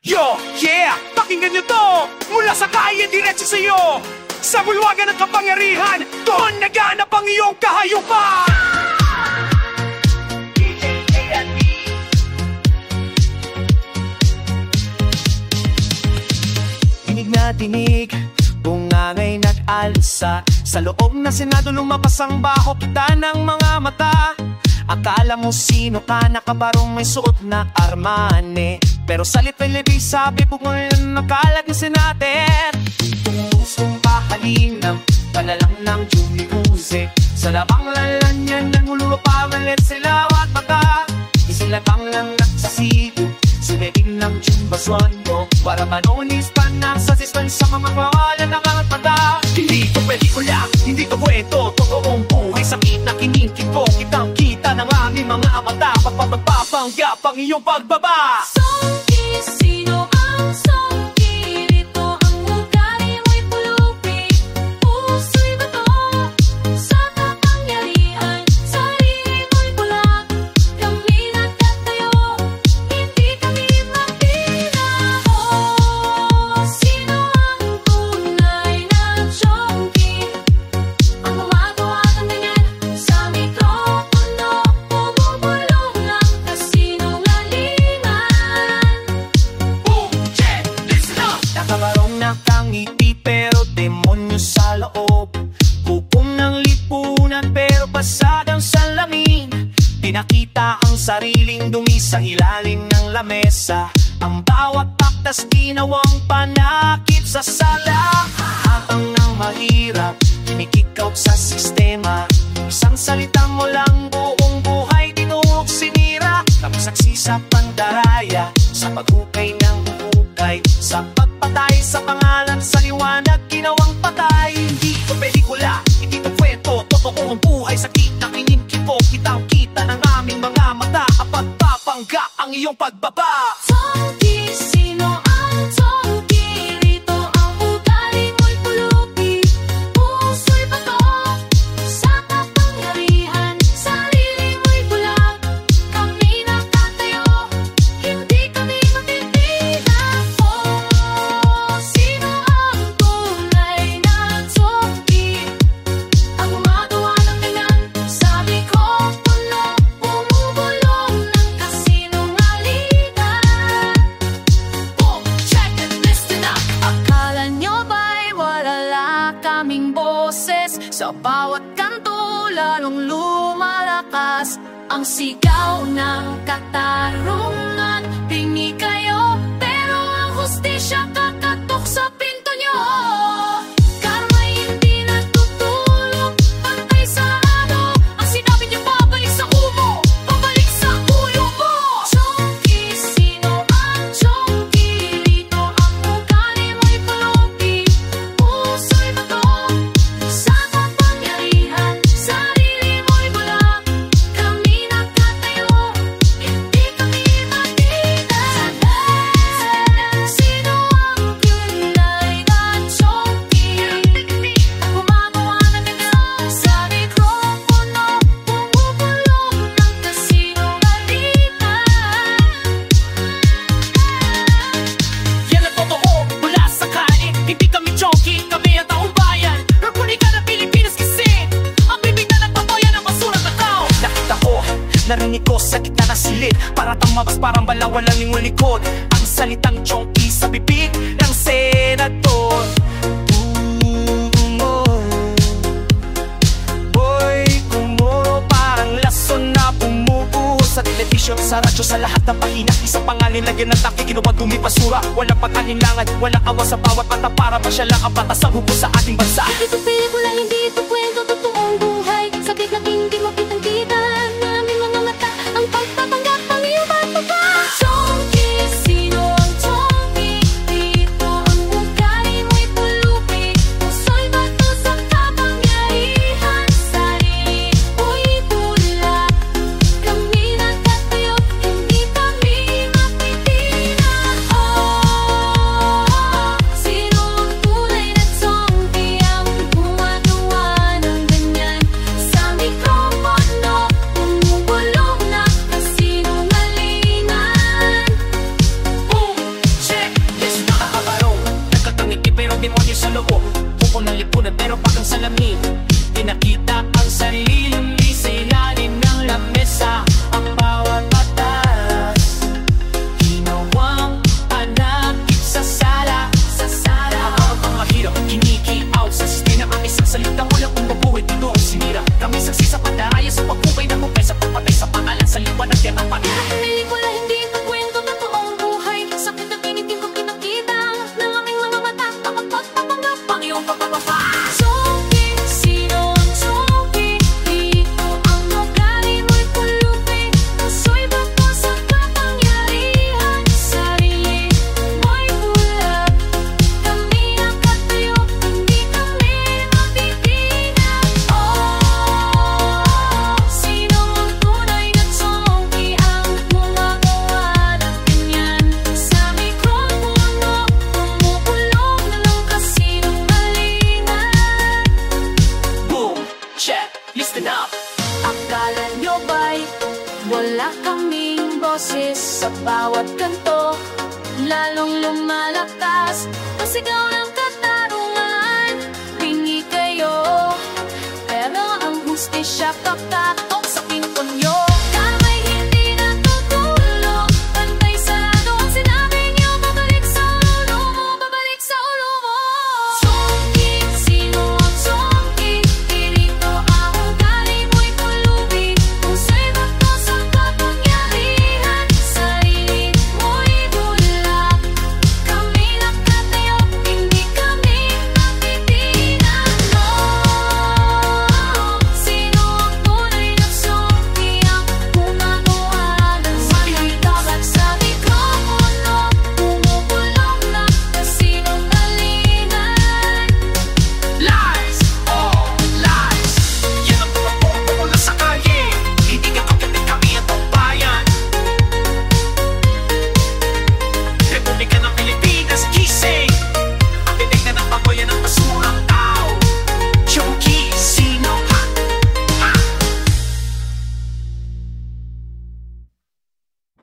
Yo, yeah! Pakinggan nyo to! Mula sa kaya diretso sa'yo! Sa bulwagan ng kapangyarihan, doon naganap ang iyong kahayupan! Tinig na tinig, bungangay nag-alsa. Sa loob na Senado lumabas ang baho kita ng mga mata. Akala mo sino ka, nakabarong may suot na Armani. Pero sa litay-libig sabi po ngayon nakalag na sinater. Tumusong pahalinang palalang ng Julie Guse. Sa labang lalan yan nangulupawalit sila at mata. Isilabang lang nagsasigo, sinibig ng Jumbaswan mo. Para manonis pa ng sasispan sa mga mawalan ng mga mata. Hindi to pelikula, hindi to kwento, totoong buhay sa kinakinikip ko. Kitang-kita ng aming mga mata, pagpapanggap ang iyong pagbaba. Songki, sino ang songki? Dito ang ugali mo'y pulubi. Puso'y bato sa kapangyarihan, sarili mo'y bulag. Kami nagtatayo, hindi kami mapinaho. Sino ang tunay na songki? Ang gumagawa ng ganyan sa mikropono, bumubulong ng kasinungalingan. Boom, check, listen up! Nakabarong nakangiti pero demonyo sa loob. Kupong ng lipunan pero pasadang salamin. Pinakita ang sariling dumi sa ilalim ng lamesa. Ang bawat paktas ginawang panakip sa sala. Habang ng mahirap, kinikikaw sa sistema. Isang salita mo lang buong buhay dinuhok sinira. Kami saksi sa pandaraya, sa paghukay ng hukay, sa pagpatay sa pangalan, sa liwanag ginawang patay. Hindi ito pelikula, hindi ito kwento, totoong buhay sa kinakinig kipo. Kitang-kita ng aming mga mata, ang pagpapangga ang iyong pagbaba. Songki, sino ang songki? Dito ang ugali mo'y pulubi. Puso'y bato sa kapangyarihan, sarili mo'y bulag. Kami nagtatayo, hindi kami mapipinaho. Sino ang tunay na songki? Ang gumagawa ng ganyan sa mikropono, bumubulong ng kasinungalingan. Boom, check and listen up! Akala nyo ba'y wala kaming boses? Sa bawat kanto lalong lumalakas ang sigaw ng katarungan. Pingi kayo, pero ang hustisya kakatok sa pinto nyo. Karma'y hindi natutulog, pantay sarado. Ang sinabi niyo babalik sa umo, babalik sa ulo mo. Songki, sino ang songki? Dito ang ugali mo'y pulubi. Puso'y bato sa kapangyarihan, sarili mo'y bulag. Kami nagtatayo, hindi kami mapinaho. Sino ang tunay na songki? Ang gumagawa ng ganyan sa mikropono, bumubulong ng kasinungalingan. Yan ang totoo, mula sa kani. Hindi kami jockey, kami ang taong bayan. Republika ng Pilipinas kasi ang bibig na nagpapaya ng basura na tao. Nakita ko, narinig ko sa gitna ng silid. Paratang mabas, parang balawan lang yung likod. Ang salitang jockey sa bibig ng senador. Boy, kumuro parang lason na bumubuhos sa telebisyon, sa radyo, sa lahat ng pahina. Isang pangalan lagyan ng taki, ginawa dumi basura. Walang pag-alinlangan, walang awa sa bawat mata. Para ba siya lang ang patas ang hubo sa ating bansa? Hindi ito pelikula, hindi ito kwento, totoong buhay. Sakit na hindi mo kitang-kita ng aming mga mata. Ang pagpapanggap ang iyong pagbaba. Songki, sino ang songki? Dito ang ugali mo'y pulubi. Puso'y bato sa kapangyarihan, sarili mo'y bulag. Kami nagtatayo, hindi kami mapipinaho. Sino ang tunay na songki? Ang gumagawa ng ganyan sa bawat kanto, lalong lumalakas ang sigaw ng katarungan. Bingi kayo, pero ang hustisya kapal.